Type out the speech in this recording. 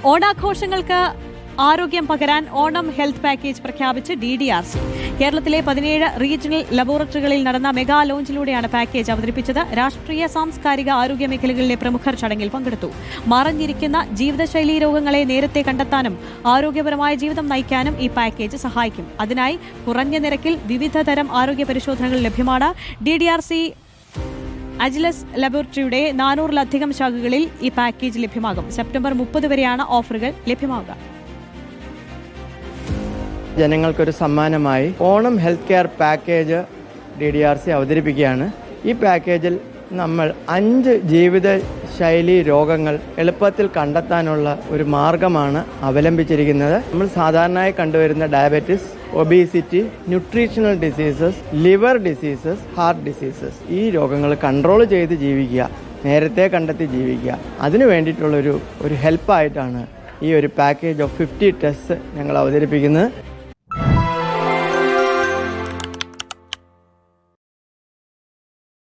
ഓണാഘോഷങ്ങൾക്ക് ആരോഗ്യം പകരാൻ Onam health package പ്രഖ്യാപിച്ച് DDRC. കേരളത്തിലെ 17 റീജിയണൽ ലബോറട്ടറികളിൽ നടന്ന മെഗാ ലോഞ്ചിലൂടെയാണ് പാക്കേജ് അവതരിപ്പിച്ചത്. രാഷ്ട്രീയ, സാംസ്കാരിക, ആരോഗ്യ മേഖലകളിലെ പ്രമുഖർ ചടങ്ങിൽ പങ്കെടുത്തു. മറഞ്ഞിരിക്കുന്ന ജീവിതശൈലീ രോഗങ്ങളെ നേരത്തെ കണ്ടെത്താനും ആരോഗ്യപരമായ ജീവിതം നയിക്കാനും ഈ പാക്കേജ് സഹായിക്കും. അതിനായി കുറഞ്ഞ നിരക്കിൽ വിവിധ തരം ആരോഗ്യ പരിശോധനകൾ ലഭ്യമാണ്. DDRC അജിലസ് ലബോറട്ടറിയുടെ 400-ലധികം ശാഖകളിൽ ഈ പാക്കേജ് ലഭ്യമാകും. സെപ്റ്റംബർ 30 വരെയാണ് ഓഫറുകൾ ലഭ്യമാകുക. ജനങ്ങൾക്കൊരു സമ്മാനമായി Onam health care package DDRC അവതരിപ്പിക്കുകയാണ്. ഈ പാക്കേജിൽ നമ്മൾ 5 ജീവിതശൈലി രോഗങ്ങൾ എളുപ്പത്തിൽ കണ്ടെത്താനുള്ള ഒരു മാർഗമാണ് അവലംബിച്ചിരിക്കുന്നത്. നമ്മൾ സാധാരണയായി കണ്ടുവരുന്ന diabetes, obesity, nutritional diseases, liver diseases, heart diseases, ഈ രോഗങ്ങൾ കൺട്രോൾ ചെയ്ത് ജീവിക്കുക, നേരത്തെ കണ്ടെത്തി ജീവിക്കുക, അതിനു വേണ്ടിയിട്ടുള്ളൊരു ഹെൽപ്പായിട്ടാണ് ഈ ഒരു പാക്കേജ് ഓഫ് 50 ടെസ്റ്റ് ഞങ്ങൾ അവതരിപ്പിക്കുന്നത്.